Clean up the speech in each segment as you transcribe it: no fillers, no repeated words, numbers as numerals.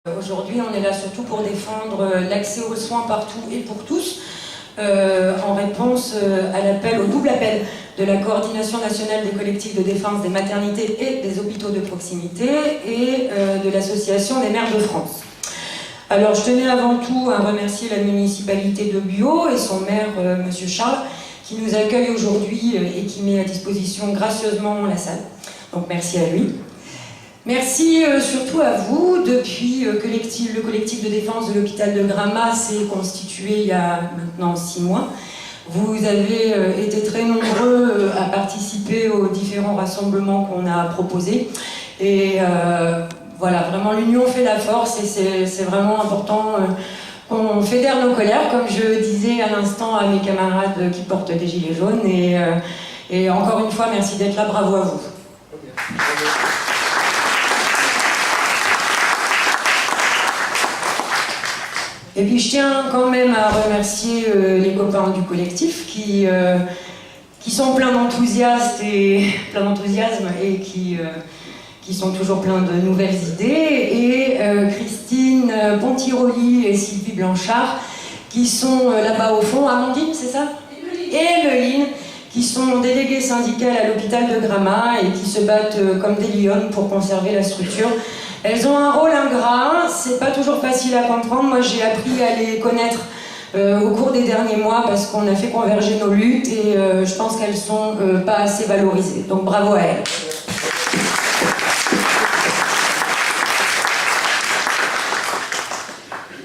Aujourd'hui, on est là surtout pour défendre l'accès aux soins partout et pour tous, en réponse à l'appel, au double appel de la Coordination nationale des collectifs de défense des maternités et des hôpitaux de proximité et de l'Association des maires de France. Alors, je tenais avant tout à remercier la municipalité de Buot et son maire, Monsieur Charles, qui nous accueille aujourd'hui et qui met à disposition gracieusement la salle. Donc, merci à lui. Merci surtout à vous. Depuis que le collectif de défense de l'hôpital de Gramat s'est constitué il y a maintenant 6 mois, vous avez été très nombreux à participer aux différents rassemblements qu'on a proposés. Et voilà, vraiment l'union fait la force et c'est vraiment important qu'on fédère nos colères, comme je disais à l'instant à mes camarades qui portent des gilets jaunes. Et encore une fois, merci d'être là, bravo à vous. Et puis je tiens quand même à remercier les copains du collectif qui sont pleins d'enthousiasme et qui sont toujours pleins de nouvelles idées, et Christine Pontiroli et Sylvie Blanchard qui sont là-bas au fond, Amandine, c'est ça ? Et Emeline, qui sont déléguées syndicales à l'hôpital de Gramat et qui se battent comme des lionnes pour conserver la structure. Elles ont un rôle ingrat, c'est pas toujours facile à comprendre. Moi, j'ai appris à les connaître au cours des derniers mois parce qu'on a fait converger nos luttes et je pense qu'elles sont pas assez valorisées. Donc bravo à elles.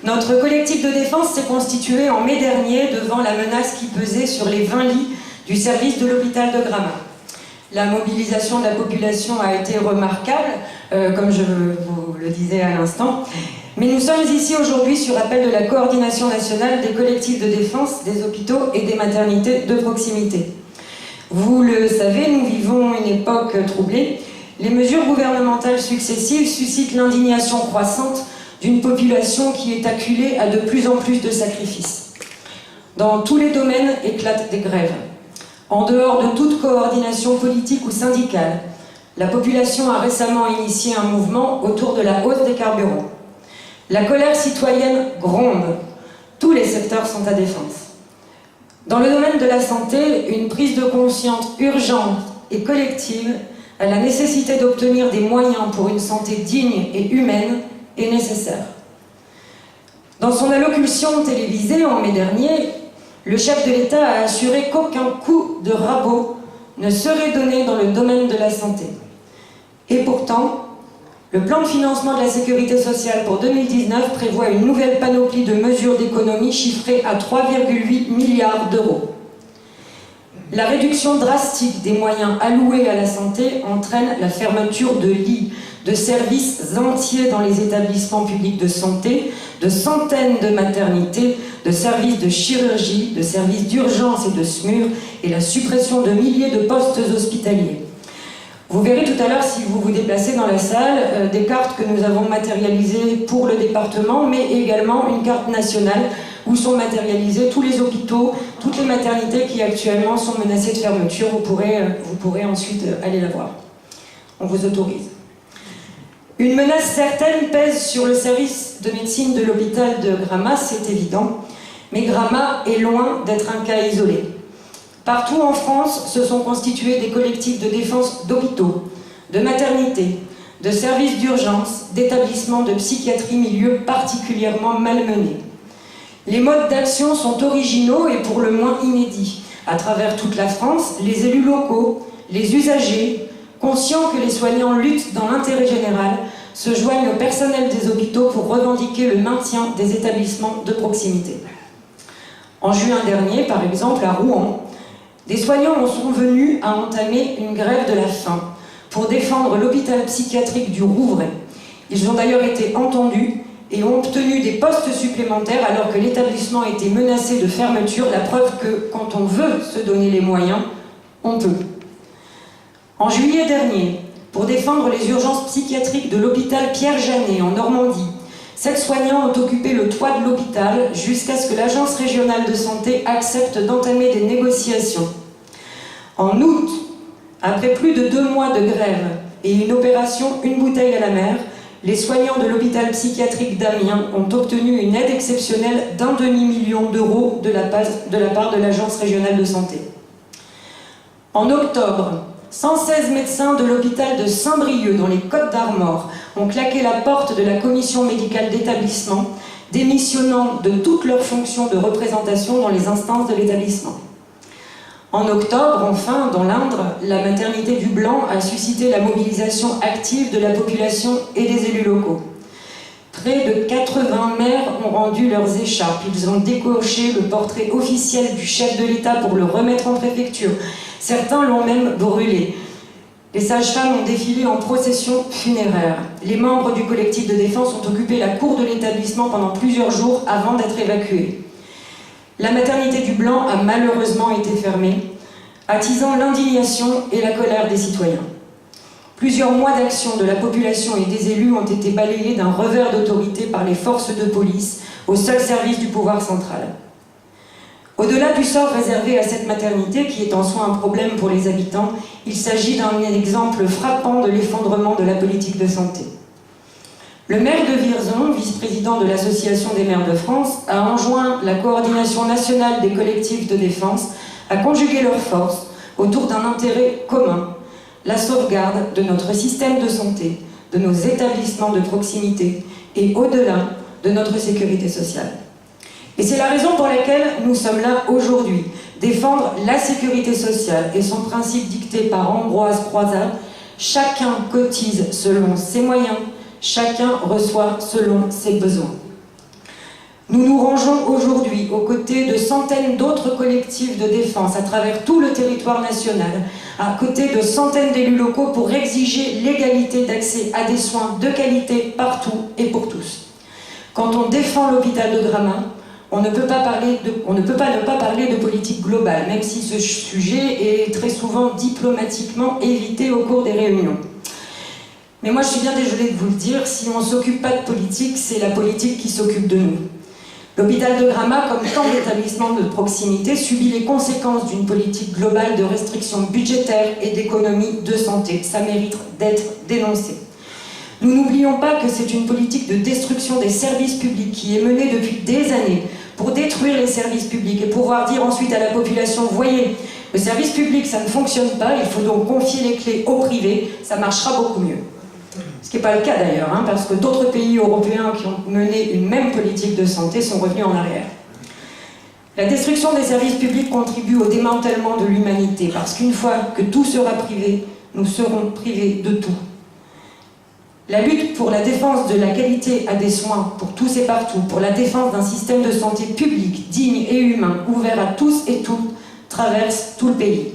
Notre collectif de défense s'est constitué en mai dernier devant la menace qui pesait sur les 20 lits du service de l'hôpital de Gramat. La mobilisation de la population a été remarquable, comme je vous le disais à l'instant. Mais nous sommes ici aujourd'hui sur appel de la Coordination nationale des collectifs de défense des hôpitaux et des maternités de proximité. Vous le savez, nous vivons une époque troublée. Les mesures gouvernementales successives suscitent l'indignation croissante d'une population qui est acculée à de plus en plus de sacrifices. Dans tous les domaines éclatent des grèves. En dehors de toute coordination politique ou syndicale, la population a récemment initié un mouvement autour de la hausse des carburants. La colère citoyenne gronde. Tous les secteurs sont à défense. Dans le domaine de la santé, une prise de conscience urgente et collective à la nécessité d'obtenir des moyens pour une santé digne et humaine est nécessaire. Dans son allocution télévisée en mai dernier, le chef de l'État a assuré qu'aucun coup de rabot ne serait donné dans le domaine de la santé. Et pourtant, le plan de financement de la sécurité sociale pour 2019 prévoit une nouvelle panoplie de mesures d'économie chiffrée à 3,8 milliards d'euros. La réduction drastique des moyens alloués à la santé entraîne la fermeture de lits, de services entiers dans les établissements publics de santé, de centaines de maternités, de services de chirurgie, de services d'urgence et de SMUR, et la suppression de milliers de postes hospitaliers. Vous verrez tout à l'heure, si vous vous déplacez dans la salle, des cartes que nous avons matérialisées pour le département, mais également une carte nationale où sont matérialisés tous les hôpitaux, toutes les maternités qui actuellement sont menacées de fermeture. Vous pourrez ensuite aller la voir. On vous autorise. Une menace certaine pèse sur le service de médecine de l'hôpital de Gramat, c'est évident, mais Gramat est loin d'être un cas isolé. Partout en France se sont constitués des collectifs de défense d'hôpitaux, de maternités, de services d'urgence, d'établissements de psychiatrie, milieux particulièrement malmenés. Les modes d'action sont originaux et pour le moins inédits. À travers toute la France, les élus locaux, les usagers, conscients que les soignants luttent dans l'intérêt général, se joignent au personnel des hôpitaux pour revendiquer le maintien des établissements de proximité. En juin dernier, par exemple, à Rouen, des soignants en sont venus à entamer une grève de la faim pour défendre l'hôpital psychiatrique du Rouvray. Ils ont d'ailleurs été entendus et ont obtenu des postes supplémentaires alors que l'établissement était menacé de fermeture, la preuve que quand on veut se donner les moyens, on peut. En juillet dernier, pour défendre les urgences psychiatriques de l'hôpital Pierre-Janet en Normandie, 7 soignants ont occupé le toit de l'hôpital jusqu'à ce que l'agence régionale de santé accepte d'entamer des négociations. En août, après plus de 2 mois de grève et une opération Une bouteille à la mer, les soignants de l'hôpital psychiatrique d'Amiens ont obtenu une aide exceptionnelle d'1 demi-million d'euros de la part de l'Agence régionale de santé. En octobre, 116 médecins de l'hôpital de Saint-Brieuc, dans les Côtes-d'Armor, ont claqué la porte de la commission médicale d'établissement, démissionnant de toutes leurs fonctions de représentation dans les instances de l'établissement. En octobre, enfin, dans l'Indre, la maternité du Blanc a suscité la mobilisation active de la population et des élus locaux. Près de 80 maires ont rendu leurs écharpes. Ils ont décoché le portrait officiel du chef de l'État pour le remettre en préfecture. Certains l'ont même brûlé. Les sages-femmes ont défilé en procession funéraire. Les membres du collectif de défense ont occupé la cour de l'établissement pendant plusieurs jours avant d'être évacués. La maternité du Blanc a malheureusement été fermée, attisant l'indignation et la colère des citoyens. Plusieurs mois d'action de la population et des élus ont été balayés d'un revers d'autorité par les forces de police, au seul service du pouvoir central. Au-delà du sort réservé à cette maternité, qui est en soi un problème pour les habitants, il s'agit d'un exemple frappant de l'effondrement de la politique de santé. Le maire de Vierzon, vice-président de l'Association des maires de France, a enjoint la coordination nationale des collectifs de défense à conjuguer leurs forces autour d'un intérêt commun, la sauvegarde de notre système de santé, de nos établissements de proximité et au-delà de notre sécurité sociale. Et c'est la raison pour laquelle nous sommes là aujourd'hui, défendre la sécurité sociale et son principe dicté par Ambroise Croizat: chacun cotise selon ses moyens, chacun reçoit selon ses besoins. Nous nous rangeons aujourd'hui aux côtés de centaines d'autres collectifs de défense à travers tout le territoire national, à côté de centaines d'élus locaux pour exiger l'égalité d'accès à des soins de qualité partout et pour tous. Quand on défend l'hôpital de Gramat, on ne peut pas ne pas parler de politique globale, même si ce sujet est très souvent diplomatiquement évité au cours des réunions. Mais moi je suis bien désolée de vous le dire, si on ne s'occupe pas de politique, c'est la politique qui s'occupe de nous. L'hôpital de Gramat, comme tant d'établissements de proximité, subit les conséquences d'une politique globale de restrictions budgétaires et d'économie de santé. Ça mérite d'être dénoncé. Nous n'oublions pas que c'est une politique de destruction des services publics qui est menée depuis des années pour détruire les services publics et pouvoir dire ensuite à la population: voyez, le service public ça ne fonctionne pas, il faut donc confier les clés au privé, ça marchera beaucoup mieux. Ce qui n'est pas le cas d'ailleurs, parce que d'autres pays européens qui ont mené une même politique de santé sont revenus en arrière. La destruction des services publics contribue au démantèlement de l'humanité, parce qu'une fois que tout sera privé, nous serons privés de tout. La lutte pour la défense de la qualité à des soins pour tous et partout, pour la défense d'un système de santé public, digne et humain, ouvert à tous et toutes, traverse tout le pays.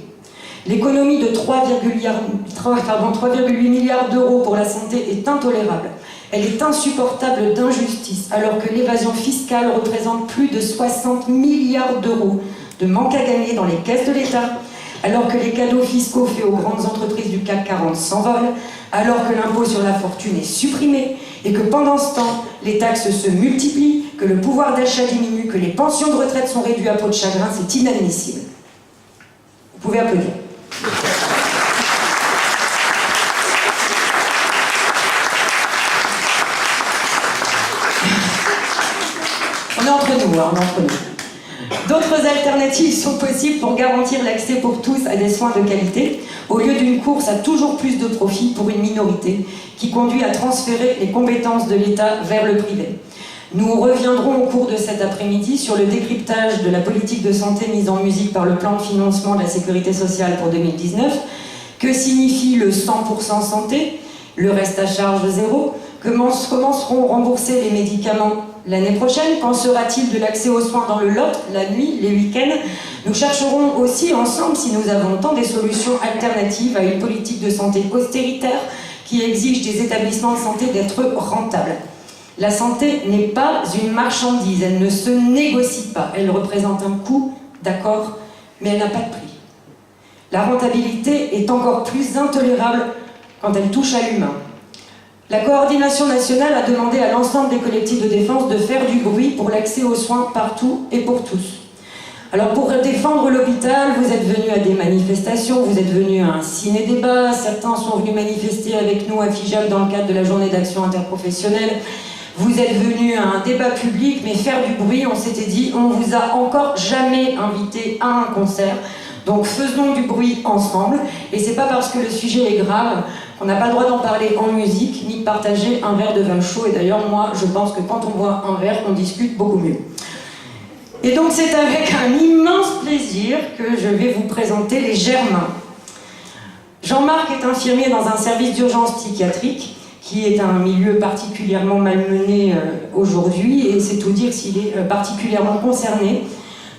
L'économie de 3,8 milliards d'euros pour la santé est intolérable. Elle est insupportable d'injustice, alors que l'évasion fiscale représente plus de 60 milliards d'euros de manque à gagner dans les caisses de l'État, alors que les cadeaux fiscaux faits aux grandes entreprises du CAC 40 s'envolent, alors que l'impôt sur la fortune est supprimé, et que pendant ce temps, les taxes se multiplient, que le pouvoir d'achat diminue, que les pensions de retraite sont réduites à peau de chagrin, c'est inadmissible. Vous pouvez applaudir. On est entre nous, on est entre nous. D'autres alternatives sont possibles pour garantir l'accès pour tous à des soins de qualité, au lieu d'une course à toujours plus de profit pour une minorité qui conduit à transférer les compétences de l'État vers le privé. Nous reviendrons au cours de cet après-midi sur le décryptage de la politique de santé mise en musique par le plan de financement de la sécurité sociale pour 2019. Que signifie le 100% santé, le reste à charge zéro? Comment seront remboursés les médicaments l'année prochaine? Qu'en sera-t-il de l'accès aux soins dans le Lot, la nuit, les week-ends? Nous chercherons aussi ensemble, si nous avons tant, des solutions alternatives à une politique de santé austéritaire qui exige des établissements de santé d'être rentables. La santé n'est pas une marchandise, elle ne se négocie pas. Elle représente un coût, d'accord, mais elle n'a pas de prix. La rentabilité est encore plus intolérable quand elle touche à l'humain. La coordination nationale a demandé à l'ensemble des collectifs de défense de faire du bruit pour l'accès aux soins partout et pour tous. Alors pour défendre l'hôpital, vous êtes venus à des manifestations, vous êtes venus à un ciné-débat, certains sont venus manifester avec nous à FIJAC dans le cadre de la journée d'action interprofessionnelle. Vous êtes venus à un débat public, mais faire du bruit, on s'était dit, on vous a encore jamais invité à un concert. Donc faisons du bruit ensemble, et c'est pas parce que le sujet est grave qu'on n'a pas le droit d'en parler en musique, ni de partager un verre de vin chaud, et d'ailleurs moi je pense que quand on boit un verre, on discute beaucoup mieux. Et donc c'est avec un immense plaisir que je vais vous présenter les Germains. Jean-Marc est infirmier dans un service d'urgence psychiatrique, qui est un milieu particulièrement malmené aujourd'hui, et c'est tout dire s'il est particulièrement concerné.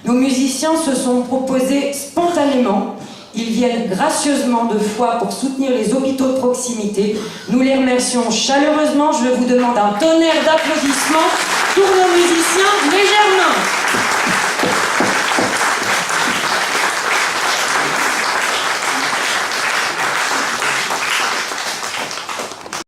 Nos musiciens se sont proposés spontanément, ils viennent gracieusement de foi pour soutenir les hôpitaux de proximité. Nous les remercions chaleureusement, je vous demande un tonnerre d'applaudissements pour nos musiciens, les Germains.